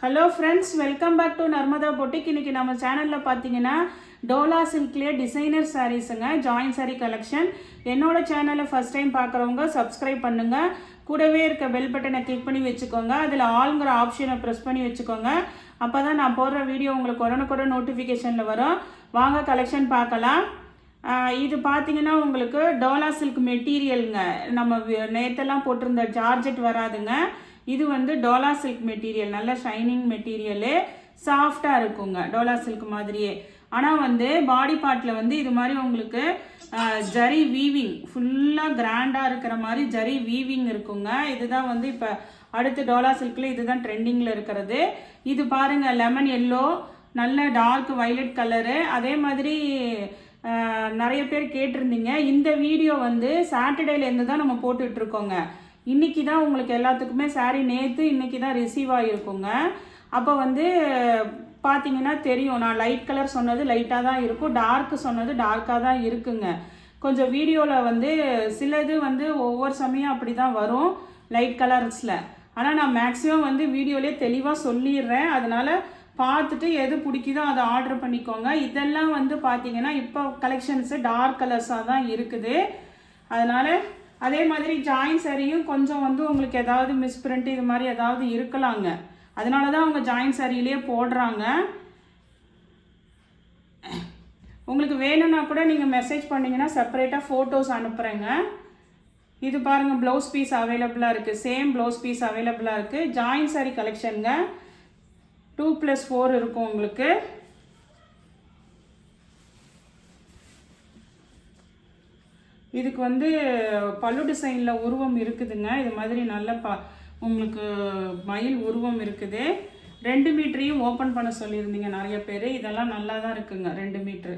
Hello friends, welcome back to Narmada boutique. இன்றைக்கி நம்ம சேனலில் பார்த்தீங்கன்னா டோலா சில்க்லேயே டிசைனர் சாரீஸுங்க, ஜாயின் சாரீ கலெக்ஷன். என்னோட சேனலை ஃபஸ்ட் டைம் பார்க்குறவங்க சப்ஸ்கிரைப் பண்ணுங்கள். கூடவே இருக்க பெல் பட்டனை கிளிக் பண்ணி வச்சுக்கோங்க. அதில் ஆளுங்கிற ஆப்ஷனை ப்ரெஸ் பண்ணி வச்சுக்கோங்க. அப்போ தான் நான் போடுற வீடியோ உங்களுக்கு உடனுக்குடன் நோட்டிஃபிகேஷனில் வரும். வாங்க கலெக்ஷன் பார்க்கலாம். இது பார்த்தீங்கன்னா உங்களுக்கு டோலா சில்க் மெட்டீரியலுங்க. நம்ம நேற்றெல்லாம் போட்டிருந்த ஜார்ஜெட் வராதுங்க. இது வந்து டோலா சில்க் மெட்டீரியல், நல்ல ஷைனிங் மெட்டீரியலு, சாஃப்டாக இருக்குங்க டோலா சில்க் மாதிரியே. ஆனால் வந்து பாடி பார்ட்டில் வந்து இது மாதிரி உங்களுக்கு ஜரி வீவிங், ஃபுல்லாக கிராண்டாக இருக்கிற மாதிரி ஜரி வீவிங் இருக்குங்க. இதுதான் வந்து இப்போ அடுத்து டோலா சில்கில் இதுதான் ட்ரெண்டிங்கில் இருக்கிறது. இது பாருங்கள், லெமன் எல்லோ, நல்ல டார்க் வைலட் கலரு. அதே மாதிரி நிறைய பேர் கேட்டிருந்தீங்க. இந்த வீடியோ வந்து சாட்டர்டேலேருந்து தான் நம்ம போட்டுட்ருக்கோங்க. இன்றைக்கி தான் உங்களுக்கு எல்லாத்துக்குமே சாரீ நேற்று இன்றைக்கி தான் ரிசீவ் ஆகிருக்குங்க. அப்போ வந்து பார்த்தீங்கன்னா தெரியும், நான் லைட் கலர் சொன்னது லைட்டாக தான் இருக்கும், டார்க்கு சொன்னது டார்க்காக தான் இருக்குங்க. கொஞ்சம் வீடியோவில் வந்து சிலது வந்து ஒவ்வொரு சமயம் அப்படி தான் வரும் லைட் கலர்ஸில். ஆனால் நான் மேக்ஸிமம் வந்து வீடியோலேயே தெளிவாக சொல்லிடுறேன். அதனால் பார்த்துட்டு எது பிடிக்குதோ அதை ஆர்டர் பண்ணிக்கோங்க. இதெல்லாம் வந்து பார்த்தீங்கன்னா இப்போ கலெக்ஷன்ஸு டார்க் கலர்ஸாக தான் இருக்குது. அதனால் அதே மாதிரி ஜாயின் சாரியும் கொஞ்சம் வந்து உங்களுக்கு ஏதாவது மிஸ்பிரிண்ட் இது மாதிரி ஏதாவது இருக்கலாங்க. அதனால தான் அவங்க ஜாயின் சாரியிலே போடுறாங்க. உங்களுக்கு வேணும்னா கூட நீங்கள் மெசேஜ் பண்ணிங்கன்னா செப்பரேட்டாக ஃபோட்டோஸ் அனுப்புகிறேங்க. இது பாருங்கள், ப்ளவுஸ் பீஸ் அவைலபிளாக இருக்குது, சேம் ப்ளவுஸ் பீஸ் அவைலபிளாக இருக்குது. ஜாயின் சாரி கலெக்ஷனுங்க, 2+4 இருக்கும் உங்களுக்கு. இதுக்கு வந்து பல்லு டிசைனில் உருவம் இருக்குதுங்க. இது மாதிரி நல்ல உங்களுக்கு மயில் உருவம் இருக்குது. 2 மீட்டரையும் ஓப்பன் பண்ண சொல்லியிருந்தீங்க நிறைய பேர். இதெல்லாம் நல்லா தான் இருக்குங்க, 2 மீட்ரு.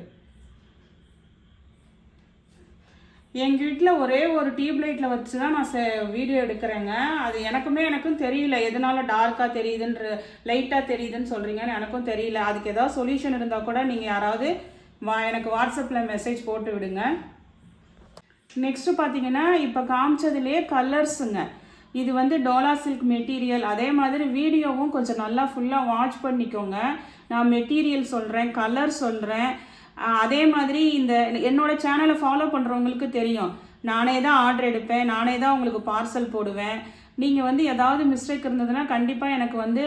எங்கள் வீட்டில் ஒரே ஒரு டியூப்லைட்டில் வச்சு தான் நான் வீடியோ எடுக்கிறேங்க. அது எனக்கும் தெரியல எதனால டார்க்காக தெரியுதுன்ற, லைட்டாக தெரியுதுன்னு சொல்கிறீங்கன்னு எனக்கும் தெரியல. அதுக்கு ஏதாவது சொல்யூஷன் இருந்தால் கூட நீங்கள் யாராவது எனக்கு வாட்ஸ்அப்பில் மெசேஜ் போட்டு விடுங்க. நெக்ஸ்ட்டு பார்த்தீங்கன்னா இப்போ காமிச்சதுலேயே கலர்ஸுங்க. இது வந்து டோலா சில்க் மெட்டீரியல். அதே மாதிரி வீடியோவும் கொஞ்சம் நல்லா ஃபுல்லாக வாட்ச் பண்ணிக்கோங்க. நான் மெட்டீரியல் சொல்கிறேன், கலர் சொல்கிறேன். அதே மாதிரி இந்த என்னோடய சேனலை ஃபாலோ பண்ணுறவங்களுக்கு தெரியும், நானே தான் ஆர்டர் எடுப்பேன், நானே தான் உங்களுக்கு பார்சல் போடுவேன். நீங்கள் வந்து ஏதாவது மிஸ்டேக் இருந்ததுன்னா கண்டிப்பாக எனக்கு வந்து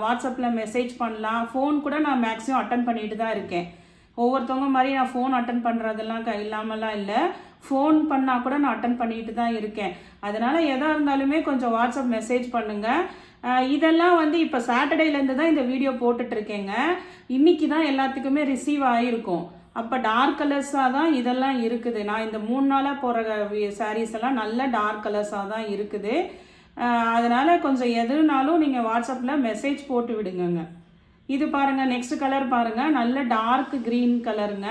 வாட்ஸ்அப்பில் மெசேஜ் பண்ணலாம். ஃபோன் கூட நான் மேக்ஸிமம் அட்டன் பண்ணிட்டு தான் இருக்கேன். ஒவ்வொருத்தவங்க மாதிரி நான் ஃபோன் அட்டன் பண்ணுறதெல்லாம் இல்லாமலாம் இல்லை, ஃபோன் பண்ணால் கூட நான் அட்டன் பண்ணிட்டு தான் இருக்கேன். அதனால் எதாக இருந்தாலுமே கொஞ்சம் வாட்ஸ்அப் மெசேஜ் பண்ணுங்கள். இதெல்லாம் வந்து இப்போ சாட்டர்டேலேருந்து தான் இந்த வீடியோ போட்டுட்ருக்கேங்க. இன்றைக்கி தான் எல்லாத்துக்குமே ரிசீவ் ஆகிருக்கும். அப்போ டார்க் கலர்ஸாக தான் இதெல்லாம் இருக்குது. நான் இந்த 3 நாளாக போகிற சாரீஸ் எல்லாம் நல்ல டார்க் கலர்ஸாக தான் இருக்குது. அதனால் கொஞ்சம் எதுனாலும் நீங்கள் வாட்ஸ்அப்பில் மெசேஜ் போட்டு விடுங்கங்க. இது பாருங்கள், நெக்ஸ்ட் கலர் பாருங்கள், நல்ல டார்க் க்ரீன் கலருங்க.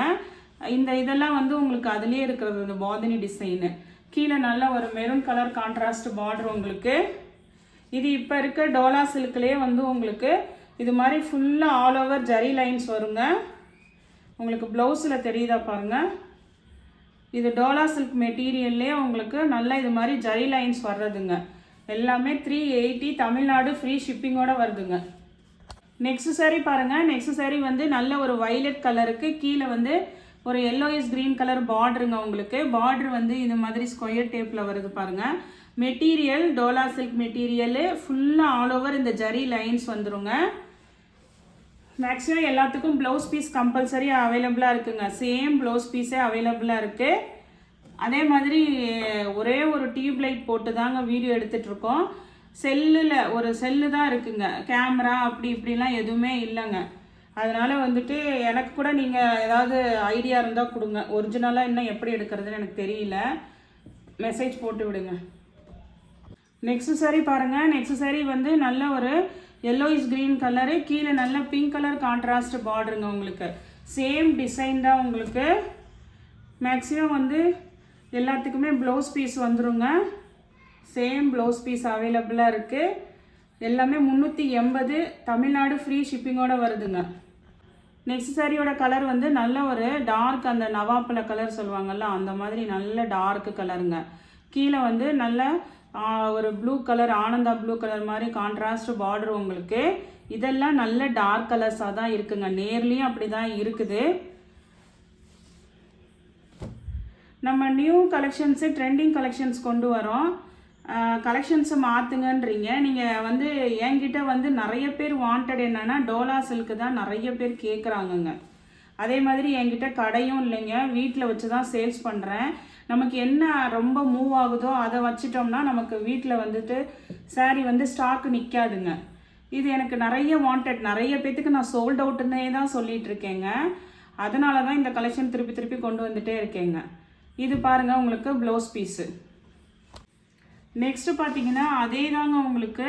இதெல்லாம் வந்து உங்களுக்கு அதுலேயே இருக்கிறது, இந்த பாதினி டிசைனு. கீழே நல்ல ஒரு மெரூன் கலர் கான்ட்ராஸ்ட் பார்டர் உங்களுக்கு. இது இப்போ இருக்க டோலா சில்க்லேயே வந்து உங்களுக்கு இது மாதிரி ஃபுல்லாக ஆல் ஓவர் ஜரி லைன்ஸ் வருங்க. உங்களுக்கு ப்ளவுஸில் தெரியுதா பாருங்கள். இது டோலா சில்க் மெட்டீரியல்லே உங்களுக்கு நல்லா இது மாதிரி ஜரி லைன்ஸ் வர்றதுங்க. எல்லாமே 380, தமிழ்நாடு ஃப்ரீ ஷிப்பிங்கோடு வருதுங்க. நெக்ஸ்ட் சாரீ பாருங்கள். நெக்ஸ்ட் சாரீ வந்து நல்ல ஒரு வைலட் கலருக்கு கீழே வந்து ஒரு எல்லோயிஸ் க்ரீன் கலர் பார்டருங்க. உங்களுக்கு பார்டர் வந்து இது மாதிரி ஸ்கொயர் டேப்பில் வருது பாருங்கள். மெட்டீரியல் டோலா சில்க் மெட்டீரியலு, ஃபுல்லாக ஆல் ஓவர் இந்த ஜரி லைன்ஸ் வந்துருங்க. மேக்ஸிமம் எல்லாத்துக்கும் ப்ளவுஸ் பீஸ் கம்பல்சரி அவைலபிளாக இருக்குங்க. சேம் ப்ளவுஸ் பீஸே அவைலபிளாக இருக்குது. அதே மாதிரி ஒரே ஒரு டியூப் லைட் போட்டு தாங்க வீடியோ எடுத்துகிட்ருக்கோம். செல்லில் ஒரு செல்லு தான் இருக்குங்க, கேமரா அப்படி இப்படிலாம் எதுவுமே இல்லைங்க. அதனால் வந்துட்டு எனக்கு கூட நீங்கள் ஏதாவது ஐடியா இருந்தால் கொடுங்க. ஒரிஜினலாக இன்னும் எப்படி எடுக்கிறதுன்னு எனக்கு தெரியல, மெசேஜ் போட்டு விடுங்க. நெக்ஸ்ட் சாரீ பாருங்கள். நெக்ஸ்ட் சாரீ வந்து நல்ல ஒரு எல்லோயிஸ் க்ரீன் கலரு, கீழே நல்ல பிங்க் கலர் கான்ட்ராஸ்ட் பார்டருங்க. உங்களுக்கு சேம் டிசைன் தான். உங்களுக்கு மேக்ஸிமம் வந்து எல்லாத்துக்குமே ப்ளவுஸ் பீஸ் வந்துருங்க. சேம் ப்ளவுஸ் பீஸ் அவைலபிளாக இருக்குது. எல்லாமே 380, தமிழ்நாடு ஃப்ரீ ஷிப்பிங்கோடு வருதுங்க. நெக்ஸ்ட் சாரியோட கலர் வந்து நல்ல ஒரு டார்க், அந்த நவாப்பழ கலர் சொல்லுவாங்கள்ல, அந்த மாதிரி நல்ல டார்க் கலருங்க. கீழே வந்து நல்ல ஒரு blue colour, Ananda blue colour மாதிரி கான்ட்ராஸ்ட் பார்டர் உங்களுக்கு. இதெல்லாம் நல்ல டார்க் கலர்ஸாக தான் இருக்குங்க. நேர்லேயும் அப்படி தான் இருக்குது. நம்ம நியூ கலெக்ஷன்ஸு ட்ரெண்டிங் கலெக்ஷன்ஸ் கொண்டு வரோம். கலெக்ஷன்ஸை மாற்றுங்கன்றீங்க. நீங்கள் வந்து என்கிட்ட வந்து நிறைய பேர் வாண்டட் என்னென்னா டோலா சில்க்கு தான் நிறைய பேர் கேட்குறாங்கங்க. அதே மாதிரி என்கிட்ட கடையும் இல்லைங்க, வீட்டில் வச்சு தான் சேல்ஸ் பண்ணுறேன். நமக்கு என்ன ரொம்ப மூவ் ஆகுதோ அதை வச்சிட்டோம்னா நமக்கு வீட்டில் வந்துட்டு சாரீ வந்து ஸ்டாக்கு நிற்காதுங்க. இது எனக்கு நிறைய வாண்டட், நிறைய பேத்துக்கு நான் சோல்ட் அவுட்டுன்னே தான் சொல்லிகிட்டு இருக்கேங்க. அதனால தான் இந்த கலெக்ஷன் திருப்பி திருப்பி கொண்டு வந்துகிட்டே இருக்கேங்க. இது பாருங்கள் உங்களுக்கு ப்ளவுஸ் பீஸு. நெக்ஸ்ட்டு பார்த்தீங்கன்னா அதே தாங்க, உங்களுக்கு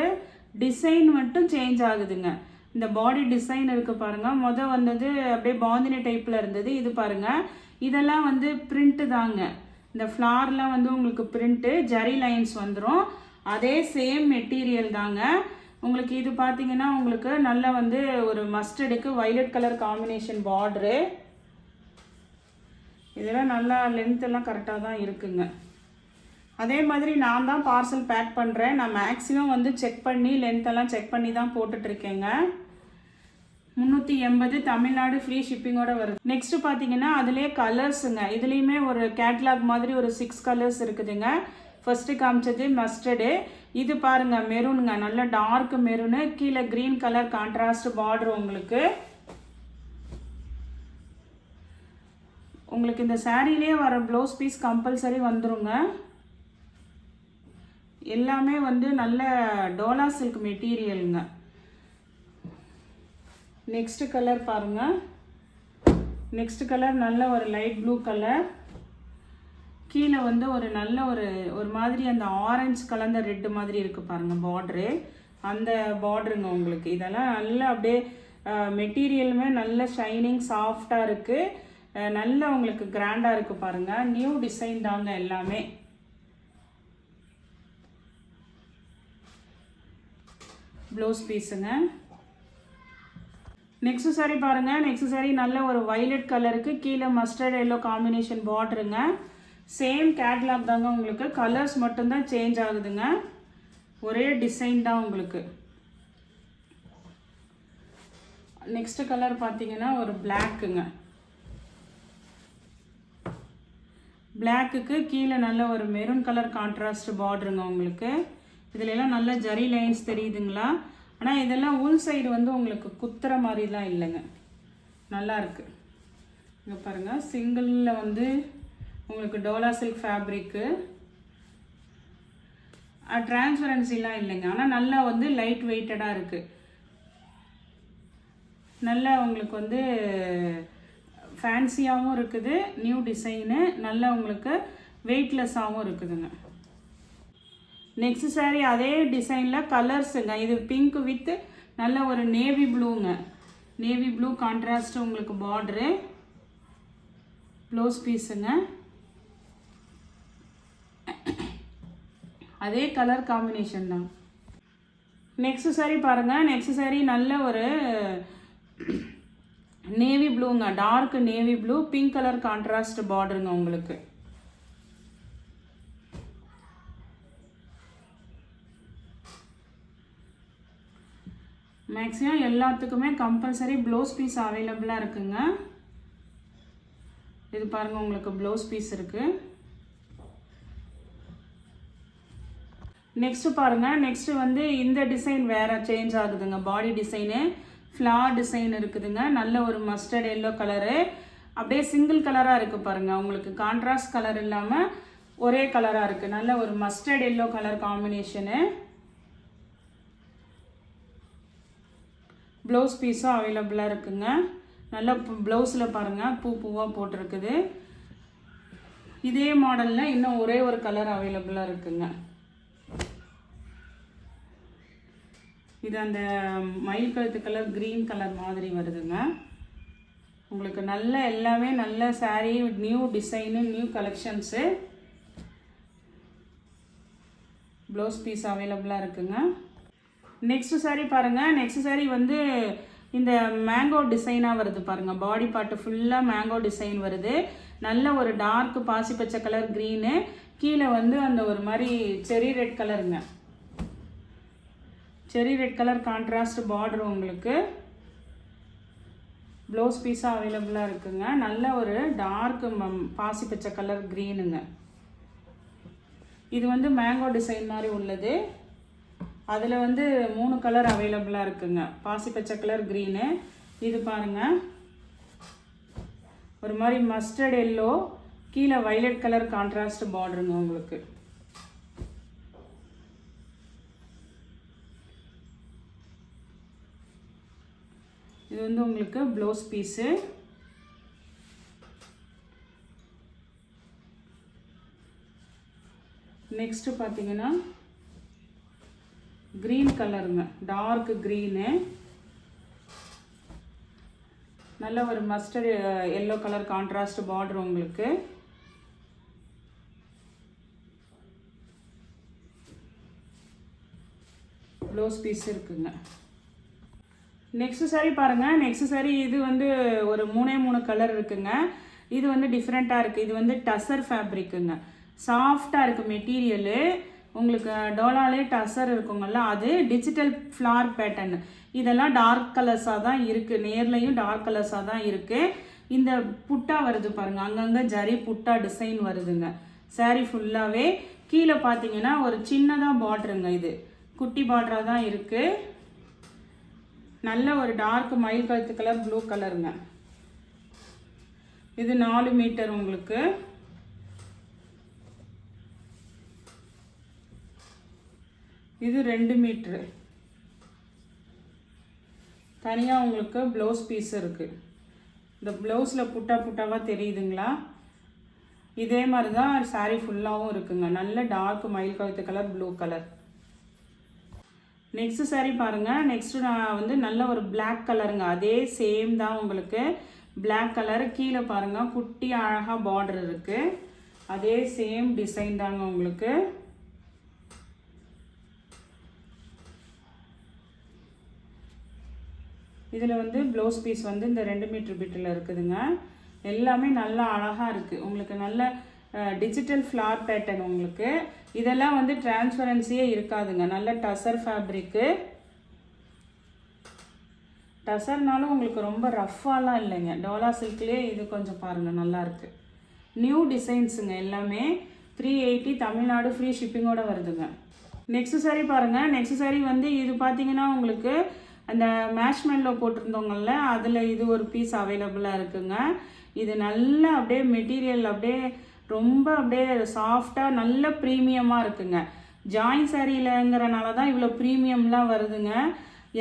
டிசைன் மட்டும் சேஞ்ச் ஆகுதுங்க. இந்த பாடி டிசைன் இருக்குது பாருங்கள். வந்தது அப்படியே பாந்தினி டைப்பில் இருந்தது. இது பாருங்கள், இதெல்லாம் வந்து பிரிண்ட்டு தாங்க. இந்த ஃப்ளார்லாம் வந்து உங்களுக்கு பிரிண்ட்டு, ஜரி லைன்ஸ் வந்துடும். அதே சேம் மெட்டீரியல் தாங்க. உங்களுக்கு இது பார்த்தீங்கன்னா உங்களுக்கு நல்லா வந்து ஒரு மஸ்டர்டுக்கு வைலட் கலர் காம்பினேஷன் பார்டரு. இதெல்லாம் நல்லா லென்த்தெல்லாம் கரெக்டாக தான் இருக்குங்க. அதே மாதிரி நான் தான் பார்சல் பேக் பண்ணுறேன். நான் மேக்ஸிமம் வந்து செக் பண்ணி லென்த்தெல்லாம் செக் பண்ணி தான் போட்டுட்ருக்கேங்க. 380 தமிழ்நாடு ஃப்ரீ ஷிப்பிங்கோட வருது. நெக்ஸ்ட்டு பார்த்தீங்கன்னா அதுலேயே கலர்ஸுங்க. இதுலேயுமே ஒரு கேட்லாக் மாதிரி ஒரு 6 கலர்ஸ் இருக்குதுங்க. ஃபஸ்ட்டு காமிச்சது மஸ்டர்டு. இது பாருங்கள் மெரூனுங்க, நல்ல டார்க் மெரூனு, கீழே க்ரீன் கலர் கான்ட்ராஸ்ட் பார்டர். உங்களுக்கு இந்த சாரீலேயே வர ப்ளவுஸ் பீஸ் கம்பல்சரி வந்துருங்க. எல்லாமே வந்து நல்ல டோலா சில்க் மெட்டீரியலுங்க. நெக்ஸ்ட் கலர் பாருங்கள். நெக்ஸ்ட் கலர் நல்ல ஒரு லைட் ப்ளூ கலர். கீழே வந்து ஒரு நல்ல ஒரு மாதிரி அந்த ஆரஞ்சு கலந்த ரெட்டு மாதிரி இருக்குது பாருங்கள் பார்டரு. அந்த பார்டருங்க உங்களுக்கு. இதெல்லாம் நல்லா அப்படியே மெட்டீரியலுமே நல்ல ஷைனிங் சாஃப்டாக இருக்குது. நல்ல உங்களுக்கு கிராண்டாக இருக்குது பாருங்கள். நியூ டிசைன் தாங்க எல்லாமே. ப்ளவுஸ் பீஸுங்க. நெக்ஸ்ட் சாரீ பாருங்கள். நெக்ஸ்ட் சாரீ நல்ல ஒரு வைலட் கலருக்கு, கீழே மஸ்டர்ட் எல்லோ காம்பினேஷன் பார்டருங்க. சேம் கேட்லாக் தாங்க. உங்களுக்கு கலர்ஸ் மட்டும்தான் சேஞ்ச் ஆகுதுங்க. ஒரே டிசைன் தான் உங்களுக்கு. நெக்ஸ்ட் கலர் பார்த்தீங்கன்னா ஒரு பிளாக்குங்க. பிளாக்குக்கு கீழே நல்ல ஒரு மெரூன் கலர் கான்ட்ராஸ்ட் பார்டருங்க உங்களுக்கு. இதுலலாம் நல்ல ஜரி லைன்ஸ் தெரியுதுங்களா? ஆனால் இதெல்லாம் உள் சைடு வந்து உங்களுக்கு குத்துற மாதிரிலாம் இல்லைங்க, நல்லா இருக்குது. இங்கே பாருங்கள், சிங்கிளில் வந்து உங்களுக்கு டோலா சில்க் ஃபேப்ரிக்கு, டிரான்ஸ்பரன்சிலாம் இல்லைங்க. ஆனால் நல்லா வந்து லைட் வெயிட்டடாக இருக்குது. நல்லா உங்களுக்கு வந்து ஃபேன்சியாகவும் இருக்குது, நியூ டிசைனு, நல்லா உங்களுக்கு வெயிட்லெஸ்ஸாகவும் இருக்குதுங்க. நெக்ஸ்ட் சாரீ அதே டிசைனில் கலர்ஸுங்க. இது பிங்க் வித் நல்ல ஒரு நேவி ப்ளூங்க. நேவி ப்ளூ கான்ட்ராஸ்ட் உங்களுக்கு பார்டரு. ப்ளவுஸ் பீஸுங்க. அதே கலர் காம்பினேஷன் தான். நெக்ஸ்ட் சாரீ பாருங்கள். நெக்ஸ்ட் சாரீ நல்ல ஒரு நேவி ப்ளூங்க, dark navy blue, pink colour contrast பார்டருங்க உங்களுக்கு. மேக்ஸிமம் எல்லாத்துக்குமே கம்பல்சரி ப்ளவுஸ் பீஸ் அவைலபிளாக இருக்குங்க. இது பாருங்கள், உங்களுக்கு ப்ளவுஸ் பீஸ் இருக்குது. நெக்ஸ்ட்டு பாருங்கள். நெக்ஸ்ட்டு வந்து இந்த டிசைன் வேறு சேஞ்ச் ஆகுதுங்க. பாடி டிசைனு ஃப்ளார் டிசைன் இருக்குதுங்க. நல்ல ஒரு மஸ்டர்ட் எல்லோ கலரு, அப்படியே சிங்கிள் கலராக இருக்குது பாருங்கள். உங்களுக்கு கான்ட்ராஸ்ட் கலர் இல்லாமல் ஒரே கலராக இருக்குது. நல்ல ஒரு mustard yellow colour combination. Blouse பீஸும் அவைலபிளாக இருக்குங்க. நல்ல ப்ளவுஸில் பாருங்கள் பூவாக போட்டிருக்குது. இதே மாடலில் இன்னும் ஒரே ஒரு கலர் அவைலபிளாக இருக்குங்க. இது அந்த மயில் கழுத்து கலர் க்ரீன் கலர் மாதிரி வருதுங்க. உங்களுக்கு நல்ல எல்லாமே நல்ல sari, new design, new collections. Blouse piece அவைலபிளாக இருக்குங்க. நெக்ஸ்ட் சாரீ பாருங்கள். நெக்ஸ்ட் சாரீ வந்து இந்த மேங்கோ டிசைனாக வருது பாருங்கள். பாடி பார்ட்டு ஃபுல்லாக மேங்கோ டிசைன் வருது. நல்ல ஒரு டார்க் பாசி பச்சை கலர் க்ரீனு, கீழே வந்து அந்த ஒரு மாதிரி செரி ரெட் கலருங்க. செரி ரெட் கலர் கான்ட்ராஸ்ட் பார்டர் உங்களுக்கு. ப்ளவுஸ் பீஸாக அவைலபிளாக இருக்குங்க. நல்ல ஒரு டார்க் பாசி பச்சை கலர் க்ரீனுங்க. இது வந்து மேங்கோ டிசைன் மாதிரி உள்ளது. அதில் வந்து 3 கலர் அவைலபிளாக இருக்குங்க. பாசி பச்சை கலர் க்ரீனு, இது பாருங்கள் ஒரு மாதிரி மஸ்டர்ட் எல்லோ, கீழே வைலட் கலர் கான்ட்ராஸ்ட் பார்டருங்க உங்களுக்கு. இது வந்து உங்களுக்கு ப்ளவுஸ் பீஸு. நெக்ஸ்ட்டு பார்த்தீங்கன்னா க்ரீன் கலருங்க, டார்க் க்ரீனு, நல்ல ஒரு mustard yellow colour contrast border உங்களுக்கு. ப்ளவுஸ் பீஸ் இருக்குங்க. நெக்ஸ்ட் சாரீ பாருங்கள். நெக்ஸ்ட் சாரீ இது வந்து ஒரு 3 கலர் இருக்குங்க. இது வந்து டிஃப்ரெண்ட்டாக இருக்குது. இது வந்து டசர் ஃபேப்ரிக்குங்க. சாஃப்டாக இருக்குது மெட்டீரியலு. உங்களுக்கு டோலாலே டசர் இருக்குங்கள்ல, அது டிஜிட்டல் ஃப்ளார் பேட்டர்ன். இதெல்லாம் டார்க் கலர்ஸாக தான் இருக்குது. நேர்லையும் டார்க் கலர்ஸாக தான் இருக்குது. இந்த புட்டா வருது பாருங்கள், அங்கங்கே ஜரி புட்டா டிசைன் வருதுங்க. சாரீ ஃபுல்லாகவே கீழே பார்த்தீங்கன்னா ஒரு சின்னதாக பார்டருங்க. இது குட்டி பார்டராக தான் இருக்குது. நல்ல ஒரு டார்க் மயில் கழுத்து கலர் ப்ளூ கலருங்க. இது 4 மீட்டர் உங்களுக்கு. இது 2 மீட்ரு. தனியாக உங்களுக்கு ப்ளவுஸ் பீஸ் இருக்குது. இந்த ப்ளவுஸில் புட்டாவாக தெரியுதுங்களா? இதே மாதிரி தான் சாரீ ஃபுல்லாகவும் இருக்குங்க. நல்ல டார்க் மயில் கழுத்து colour blue colour. Next sari பாருங்கள். நெக்ஸ்ட்டு நான் வந்து நல்ல ஒரு பிளாக் கலருங்க. அதே சேம் தான் உங்களுக்கு. பிளாக் கலர் கீழே பாருங்கள் குட்டி அழகாக பார்டர் இருக்குது. அதே சேம் டிசைன் தாங்க உங்களுக்கு. இதில் வந்து ப்ளவுஸ் பீஸ் வந்து இந்த 2 மீட்டர் பிட்டில் இருக்குதுங்க. எல்லாமே நல்லா அழகாக இருக்குது உங்களுக்கு. நல்ல டிஜிட்டல் ஃப்ளார் பேட்டர்ன் உங்களுக்கு. இதெல்லாம் வந்து டிரான்ஸ்பரன்சியே இருக்காதுங்க. நல்ல டசர் ஃபேப்ரிக்கு. டசர்னாலும் உங்களுக்கு ரொம்ப ரஃப்பாலாம் இல்லைங்க. டோலா சில்க்லேயே இது கொஞ்சம் பாருங்கள் நல்லாயிருக்கு. நியூ டிசைன்ஸுங்க எல்லாமே. 380 தமிழ்நாடு ஃப்ரீ ஷிப்பிங்கோடு வருதுங்க. நெக்ஸ்ட் சாரீ பாருங்கள். நெக்ஸ்ட் சாரீ வந்து இது பார்த்தீங்கன்னா உங்களுக்கு அந்த மேஷ்மெல்லோ போட்டிருந்தவங்கள்ல அதில் இது ஒரு பீஸ் அவைலபிளாக இருக்குங்க. இது நல்லா அப்படியே மெட்டீரியல் அப்படியே ரொம்ப அப்படியே சாஃப்டாக நல்ல ப்ரீமியமாக இருக்குங்க. ஜாயின் சாரீலங்கிறனால தான் இவ்வளோ ப்ரீமியம்லாம் வருதுங்க.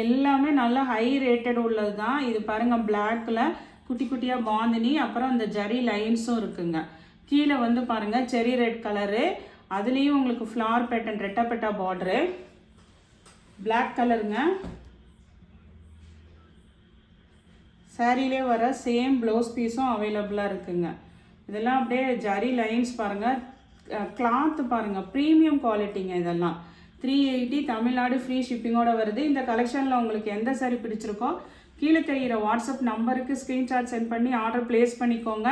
எல்லாமே நல்ல ஹை ரேட்டட் உள்ளது தான். இது பாருங்கள் பிளாக்கில் குட்டி குட்டியாக பாந்தினி, அப்புறம் இந்த ஜரி லைன்ஸும் இருக்குங்க. கீழே வந்து பாருங்கள் செரி ரெட் கலரு, அதுலேயும் உங்களுக்கு ஃப்ளார் பேட்டர்ன் ரெட்டப்பட்டா பார்டரு. பிளாக் கலருங்க. சாரீலே வர சேம் ப்ளவுஸ் பீஸும் அவைலபிளாக இருக்குங்க. இதெல்லாம் அப்படியே ஜரி லைன்ஸ் பாருங்கள். கிளாத்து பாருங்கள், ப்ரீமியம் குவாலிட்டிங்க. இதெல்லாம் 380 தமிழ்நாடு ஃப்ரீ ஷிப்பிங்கோடு வருது. இந்த கலெக்ஷனில் உங்களுக்கு எந்த சாரீ பிடிச்சிருக்கோ கீழே தெரிகிற வாட்ஸ்அப் நம்பருக்கு ஸ்க்ரீன்ஷாட் சென்ட் பண்ணி ஆர்டர் ப்ளேஸ் பண்ணிக்கோங்க.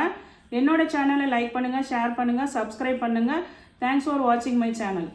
என்னோட சேனலை லைக் பண்ணுங்கள், ஷேர் பண்ணுங்கள், சப்ஸ்கிரைப் பண்ணுங்கள். தேங்க்ஸ் ஃபார் வாட்சிங் மை சேனல்.